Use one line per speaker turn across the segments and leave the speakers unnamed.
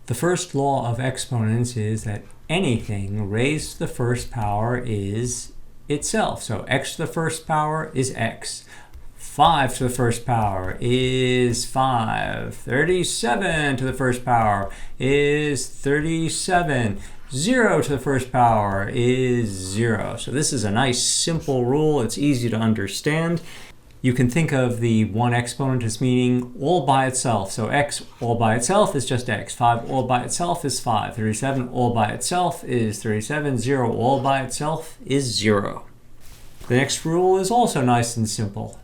The first law of exponents is that anything raised to the first power is itself. So x to the first power is x. 5 to the first power is 5. 37 to the first power is 37. 0 to the first power is 0. So this is a nice simple rule. It's easy to understand. You can think of the one exponent as meaning all by itself. So x all by itself is just x. 5 all by itself is 5. 37 all by itself is 37. 0 all by itself is 0. The next rule is also nice and simple.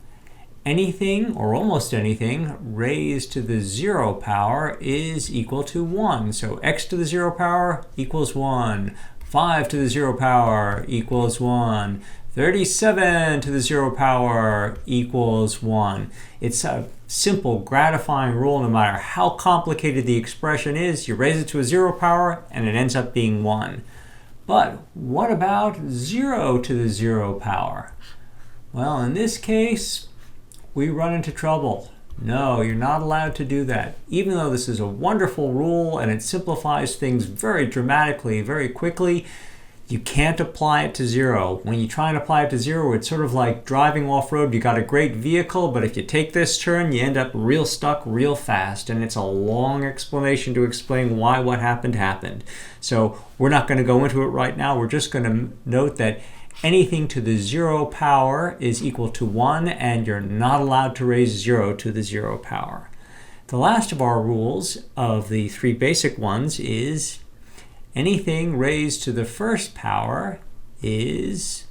Anything, or almost anything, raised to the 0 power is equal to 1. So x to the 0 power equals 1. 5 to the 0 power equals 1. 37 to the 0 power equals 1. It's a simple, gratifying rule. No matter how complicated the expression is, you raise it to a 0 power and it ends up being 1. But what about 0 to the 0 power? Well, in this case, we run into trouble. No, you're not allowed to do that. Even though this is a wonderful rule and it simplifies things very dramatically, very quickly, you can't apply it to 0. When you try and apply it to 0, it's sort of like driving off-road. You got a great vehicle, but if you take this turn, you end up real stuck real fast, and it's a long explanation to explain why what happened. So we're not going to go into it right now. We're just going to note that anything to the 0 power is equal to 1, and you're not allowed to raise 0 to the 0 power. The last of our rules of the three basic ones is anything raised to the first power is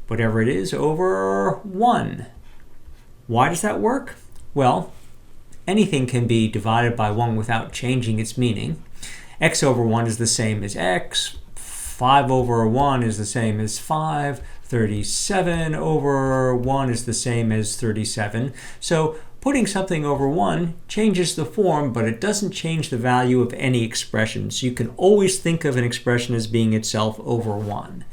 whatever it is over 1. Why does that work? Well, anything can be divided by 1 without changing its meaning. X over 1 is the same as x. 5 over 1 is the same as 5. 37 over 1 is the same as 37. So putting something over 1 changes the form, but it doesn't change the value of any expression. So you can always think of an expression as being itself over 1.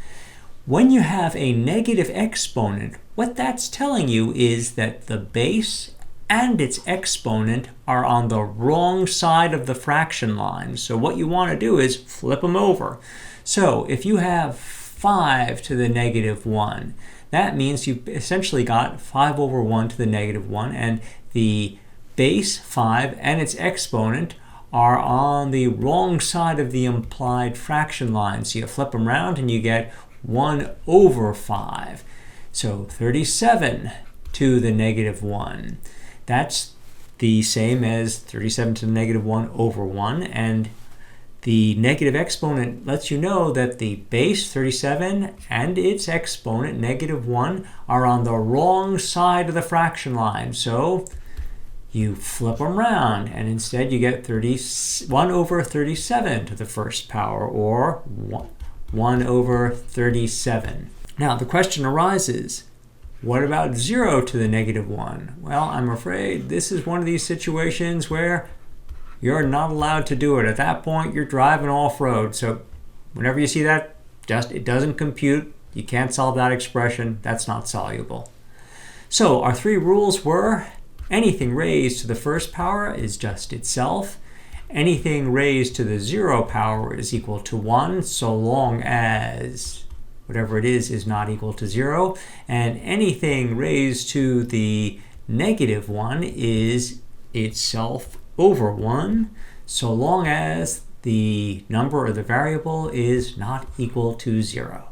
When you have a negative exponent, what that's telling you is that the base and its exponent are on the wrong side of the fraction line. So what you want to do is flip them over. So if you have 5 to the negative 1, that means you've essentially got 5 over 1 to the negative 1, and the base 5 and its exponent are on the wrong side of the implied fraction line. So you flip them around and you get 1 over 5. So 37 to the negative 1. That's the same as 37 to the negative 1 over 1, and the negative exponent lets you know that the base 37 and its exponent negative 1 are on the wrong side of the fraction line. So you flip them around and instead you get 1 over 37 to the first power, or 1 over 37. Now the question arises, what about 0 to the negative 1? Well, I'm afraid this is one of these situations where you're not allowed to do it. At that point, you're driving off-road. So whenever you see that, it doesn't compute. You can't solve that expression. That's not soluble. So our three rules were: anything raised to the first power is just itself. Anything raised to the 0 power is equal to 1, so long as whatever it is not equal to 0. And anything raised to the negative 1 is itself over 1, so long as the number or the variable is not equal to 0.